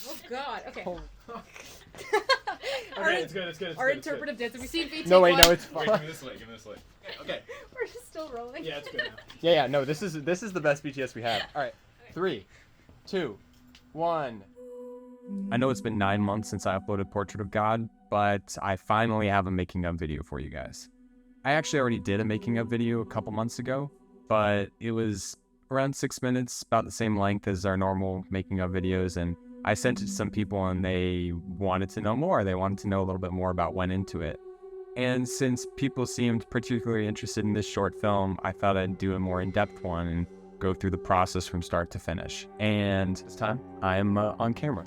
Oh God. Okay. Okay, it's good. Our interpretive dance. Have we seen VT? No, wait, no, it's fine. Wait, give me this light. Okay. We're just still rolling. Yeah, it's good now. Yeah, no, this is the best BTS we have. All right, 3, 2, 1. I know it's been 9 months since I uploaded Portrait of God, but I finally have a making of video for you guys. I actually already did a making of video a couple months ago, but it was around 6 minutes, about the same length as our normal making of videos, and I sent it to some people and they wanted to know more. They wanted to know a little bit more about what went into it. And since people seemed particularly interested in this short film, I thought I'd do a more in-depth one and go through the process from start to finish. And this time, I am on camera.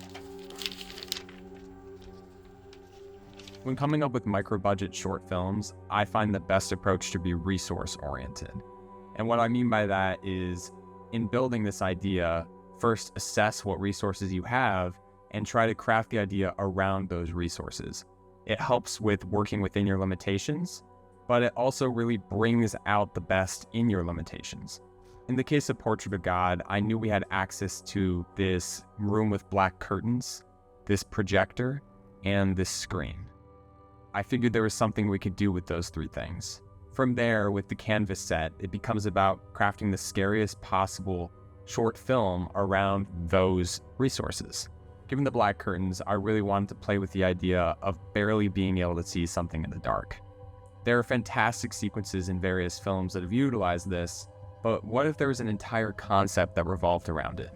When coming up with micro-budget short films, I find the best approach to be resource-oriented. And what I mean by that is, in building this idea, first assess what resources you have and try to craft the idea around those resources. It helps with working within your limitations, but it also really brings out the best in your limitations. In the case of Portrait of God, I knew we had access to this room with black curtains, this projector, and this screen. I figured there was something we could do with those 3 things. From there, with the canvas set, it becomes about crafting the scariest possible short film around those resources. Given the black curtains, I really wanted to play with the idea of barely being able to see something in the dark. There are fantastic sequences in various films that have utilized this, but what if there was an entire concept that revolved around it?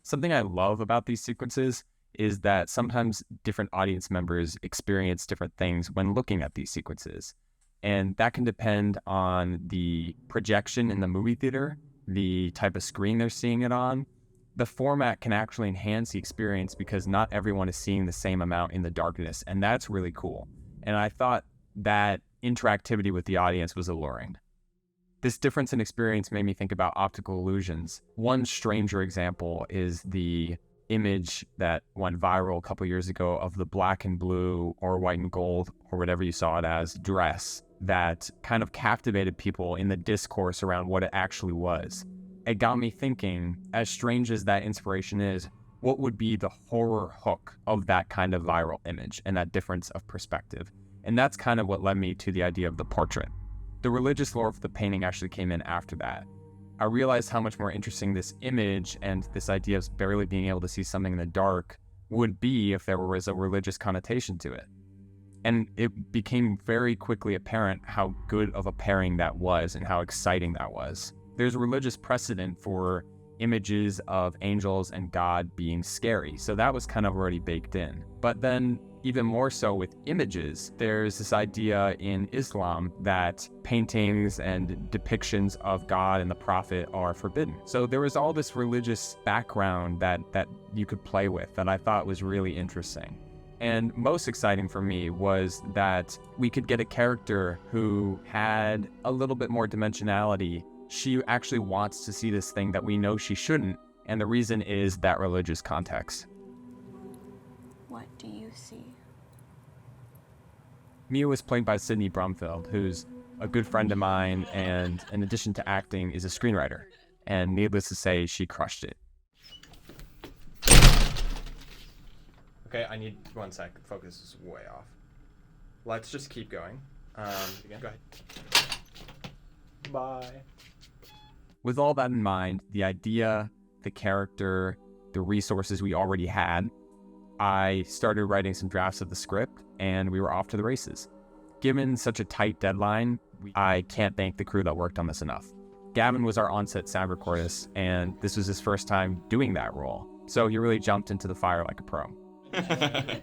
Something I love about these sequences is that sometimes different audience members experience different things when looking at these sequences. And that can depend on the projection in the movie theater, the type of screen they're seeing it on. The format can actually enhance the experience because not everyone is seeing the same amount in the darkness, and that's really cool. And I thought that interactivity with the audience was alluring. This difference in experience made me think about optical illusions. One stranger example is the image that went viral a couple years ago of the black and blue or white and gold or whatever you saw it as dress that kind of captivated people in the discourse around what it actually was. It got me thinking, as strange as that inspiration is, what would be the horror hook of that kind of viral image and that difference of perspective? And that's kind of what led me to the idea of the portrait. The religious lore of the painting actually came in after that. I realized how much more interesting this image and this idea of barely being able to see something in the dark would be if there was a religious connotation to it. And it became very quickly apparent how good of a pairing that was and how exciting that was. There's a religious precedent for images of angels and God being scary, so that was kind of already baked in. But then, even more so with images, there's this idea in Islam that paintings and depictions of God and the Prophet are forbidden. So there was all this religious background that you could play with that I thought was really interesting. And most exciting for me was that we could get a character who had a little bit more dimensionality. She actually wants to see this thing that we know she shouldn't, and the reason is that religious context. What do you see? Mia was played by Sydney Brumfield, who's a good friend of mine and, in addition to acting, is a screenwriter. And needless to say, she crushed it. Okay, I need 1 sec. Focus is way off. Let's just keep going. Again, go ahead. Bye. With all that in mind, the idea, the character, the resources we already had, I started writing some drafts of the script, and we were off to the races. Given such a tight deadline, I can't thank the crew that worked on this enough. Gavin was our on-set sound recordist, and this was his first time doing that role, so he really jumped into the fire like a pro. That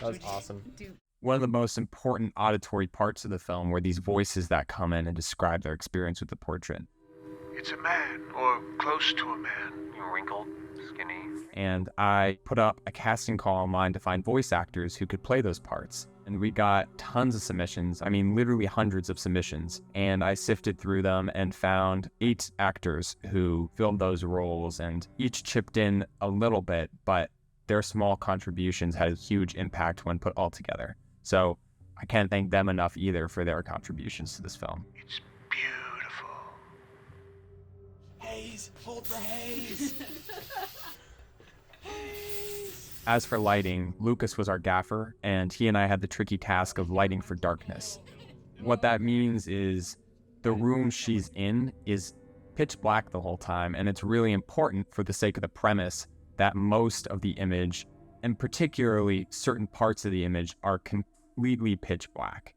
was awesome. One of the most important auditory parts of the film were these voices that come in and describe their experience with the portrait. It's a man, or close to a man. Wrinkled, skinny. And I put up a casting call online to find voice actors who could play those parts. And we got tons of submissions, I mean literally hundreds of submissions. And I sifted through them and found 8 actors who filled those roles, and each chipped in a little bit, but their small contributions had a huge impact when put all together. So I can't thank them enough either for their contributions to this film. It's beautiful. Haze! Hold for Haze! As for lighting, Lucas was our gaffer, and he and I had the tricky task of lighting for darkness. What that means is the room she's in is pitch black the whole time, and it's really important for the sake of the premise that most of the image, and particularly certain parts of the image, are completely pitch black.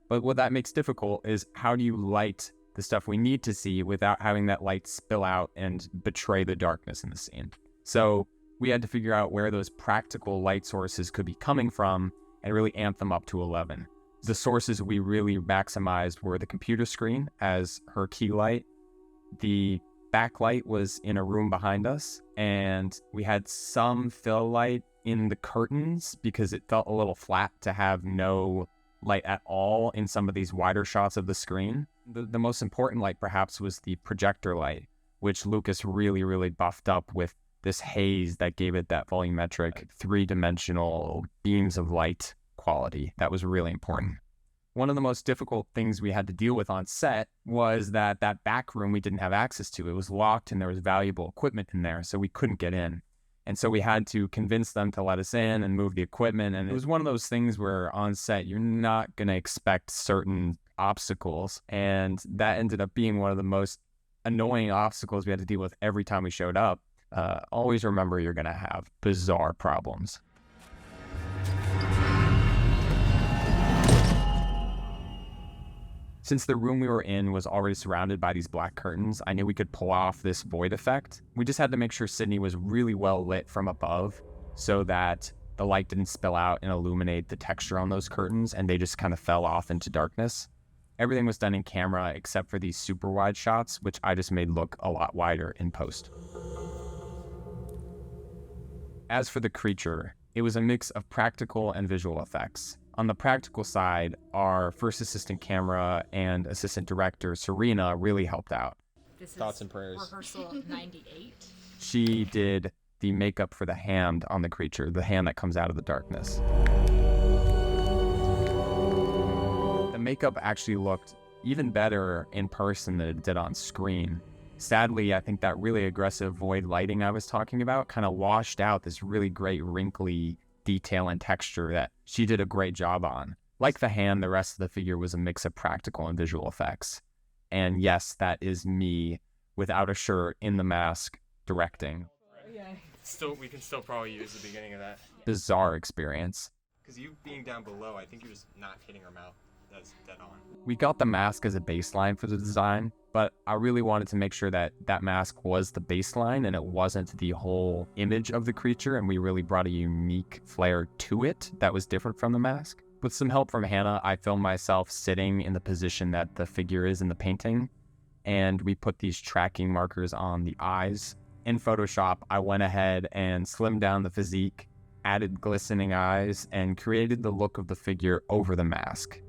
But what that makes difficult is how do you light the stuff we need to see without having that light spill out and betray the darkness in the scene? So we had to figure out where those practical light sources could be coming from and really amp them up to 11. The sources we really maximized were the computer screen as her key light. The backlight was in a room behind us, and we had some fill light in the curtains because it felt a little flat to have no light at all in some of these wider shots of the screen. The most important light perhaps was the projector light, which Lucas really buffed up with this haze that gave it that volumetric, three-dimensional beams of light quality. That was really important. One of the most difficult things we had to deal with on set was that back room we didn't have access to. It was locked and there was valuable equipment in there, so we couldn't get in. And so we had to convince them to let us in and move the equipment. And it was one of those things where on set, you're not going to expect certain obstacles. And that ended up being one of the most annoying obstacles we had to deal with every time we showed up. Always remember you're going to have bizarre problems. Since the room we were in was already surrounded by these black curtains, I knew we could pull off this void effect. We just had to make sure Sydney was really well lit from above so that the light didn't spill out and illuminate the texture on those curtains and they just kind of fell off into darkness. Everything was done in camera except for these super wide shots, which I just made look a lot wider in post. As for the creature, it was a mix of practical and visual effects. On the practical side, our first assistant camera and assistant director, Serena, really helped out. This Thoughts is and prayers. rehearsal 98. She did the makeup for the hand on the creature, the hand that comes out of the darkness. The makeup actually looked even better in person than it did on screen. Sadly, I think that really aggressive void lighting I was talking about kind of washed out this really great wrinkly detail and texture that she did a great job on. Like the hand, the rest of the figure was a mix of practical and visual effects. And yes, that is me without a shirt in the mask directing. We can still probably use the beginning of that. Bizarre experience. Because you being down below, I think you're just not hitting her mouth. That's dead on. We got the mask as a baseline for the design, but I really wanted to make sure that that mask was the baseline and it wasn't the whole image of the creature, and we really brought a unique flair to it that was different from the mask. With some help from Hannah, I filmed myself sitting in the position that the figure is in the painting, and we put these tracking markers on the eyes. In Photoshop, I went ahead and slimmed down the physique, added glistening eyes, and created the look of the figure over the mask.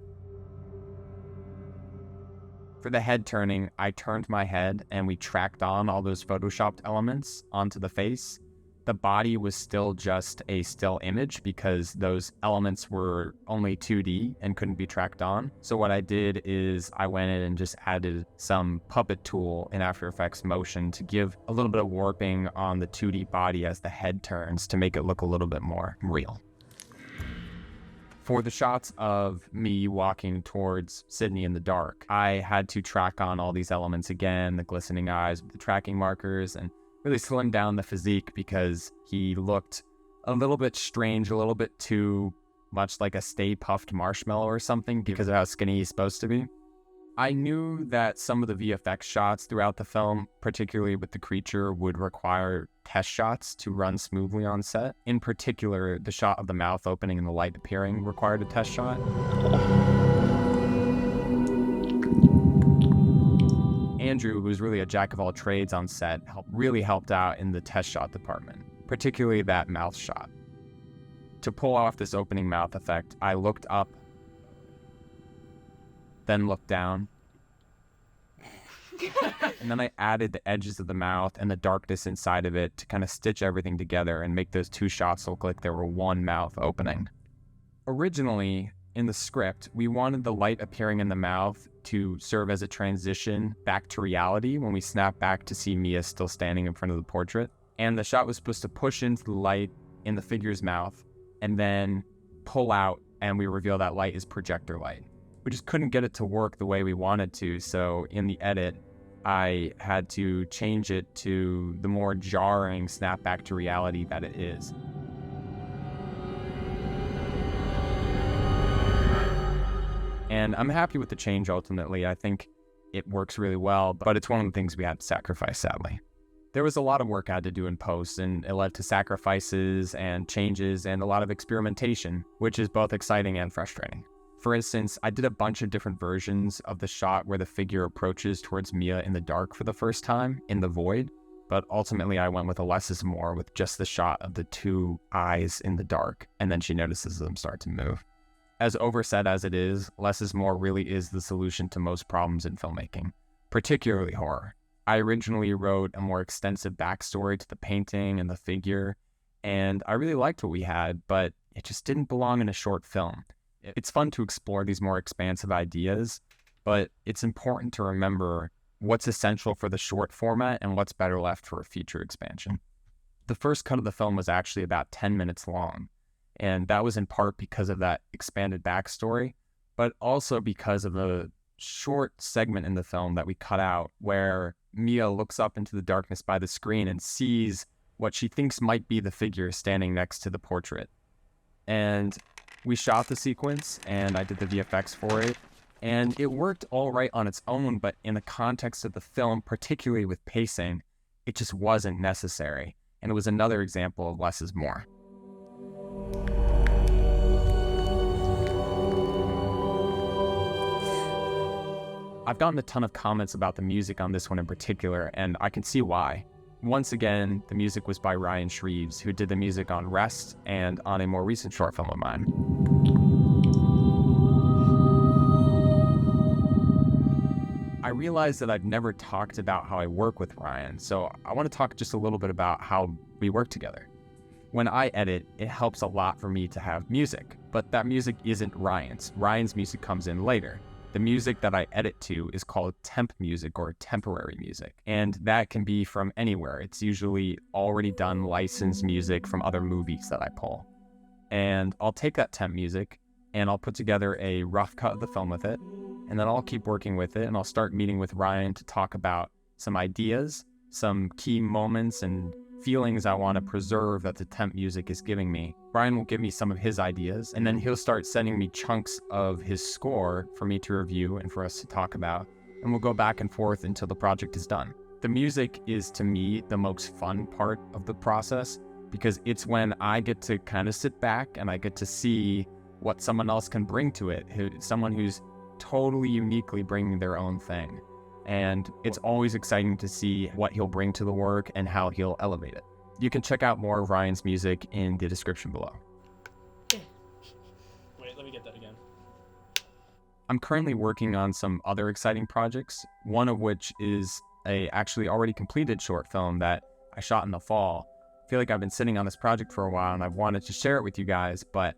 For the head turning, I turned my head and we tracked on all those photoshopped elements onto the face. The body was still just a still image because those elements were only 2D and couldn't be tracked on. So what I did is I went in and just added some puppet tool in After Effects Motion to give a little bit of warping on the 2D body as the head turns to make it look a little bit more real. For the shots of me walking towards Sydney in the dark, I had to track on all these elements again, the glistening eyes with the tracking markers, and really slim down the physique because he looked a little bit strange, a little bit too much like a Stay Puffed Marshmallow or something because of how skinny he's supposed to be. I knew that some of the VFX shots throughout the film, particularly with the creature, would require test shots to run smoothly on set. In particular, the shot of the mouth opening and the light appearing required a test shot. Andrew, who's really a jack of all trades on set, really helped out in the test shot department, particularly that mouth shot. To pull off this opening mouth effect, I looked up, then looked down, and then I added the edges of the mouth and the darkness inside of it to kind of stitch everything together and make those two shots look like there were one mouth opening. Originally, in the script, we wanted the light appearing in the mouth to serve as a transition back to reality when we snap back to see Mia still standing in front of the portrait. And the shot was supposed to push into the light in the figure's mouth and then pull out, and we reveal that light is projector light. We just couldn't get it to work the way we wanted to, so in the edit, I had to change it to the more jarring snap back to reality that it is. And I'm happy with the change ultimately. I think it works really well, but it's one of the things we had to sacrifice, sadly. There was a lot of work I had to do in post, and it led to sacrifices and changes and a lot of experimentation, which is both exciting and frustrating. For instance, I did a bunch of different versions of the shot where the figure approaches towards Mia in the dark for the first time, in the void, but ultimately I went with a less is more with just the shot of the two eyes in the dark, and then she notices them start to move. As oversaid as it is, less is more really is the solution to most problems in filmmaking, particularly horror. I originally wrote a more extensive backstory to the painting and the figure, and I really liked what we had, but it just didn't belong in a short film. It's fun to explore these more expansive ideas, but it's important to remember what's essential for the short format and what's better left for a future expansion. The first cut of the film was actually about 10 minutes long, and that was in part because of that expanded backstory, but also because of a short segment in the film that we cut out where Mia looks up into the darkness by the screen and sees what she thinks might be the figure standing next to the portrait. And we shot the sequence, and I did the VFX for it, and it worked all right on its own, but in the context of the film, particularly with pacing, it just wasn't necessary. And it was another example of less is more. I've gotten a ton of comments about the music on this one in particular, and I can see why. Once again, the music was by Ryan Shreves, who did the music on Rest and on a more recent short film of mine. I realized that I've never talked about how I work with Ryan, so I want to talk just a little bit about how we work together. When I edit, it helps a lot for me to have music, but that music isn't Ryan's. Ryan's music comes in later. The music that I edit to is called temp music or temporary music, and that can be from anywhere. It's usually already done licensed music from other movies that I pull. And I'll take that temp music and I'll put together a rough cut of the film with it, and then I'll keep working with it, and I'll start meeting with Ryan to talk about some ideas, some key moments and feelings I want to preserve that the temp music is giving me. Ryan will give me some of his ideas, and then he'll start sending me chunks of his score for me to review and for us to talk about, and we'll go back and forth until the project is done. The music is, to me, the most fun part of the process, because it's when I get to kind of sit back and I get to see what someone else can bring to it, someone who's totally uniquely bringing their own thing. And it's always exciting to see what he'll bring to the work and how he'll elevate it. You can check out more of Ryan's music in the description below. Wait, let me get that again. I'm currently working on some other exciting projects, one of which is a actually already completed short film that I shot in the fall. I feel like I've been sitting on this project for a while and I've wanted to share it with you guys, but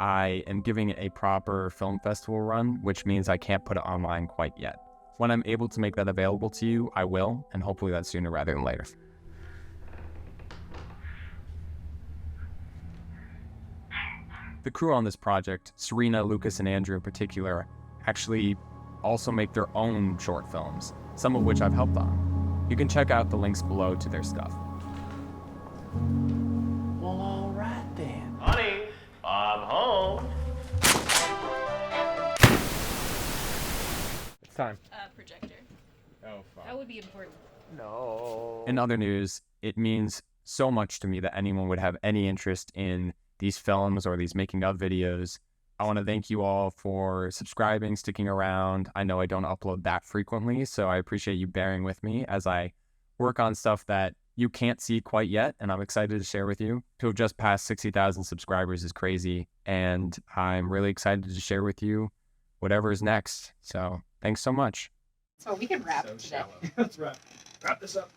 I am giving it a proper film festival run, which means I can't put it online quite yet. When I'm able to make that available to you, I will, and hopefully that's sooner rather than later. The crew on this project, Serena, Lucas, and Andrew in particular, actually also make their own short films, some of which I've helped on. You can check out the links below to their stuff. Well, all right then. Honey, I'm home. It's time. Projector. Oh, fuck. That would be important. No. In other news, it means so much to me that anyone would have any interest in these films or these making of videos. I want to thank you all for subscribing, sticking around. I know I don't upload that frequently, so I appreciate you bearing with me as I work on stuff that you can't see quite yet, and I'm excited to share with you. To have just passed 60,000 subscribers is crazy, and I'm really excited to share with you whatever is next. So thanks so much. So we can wrap So today. shallow. Let's wrap this up.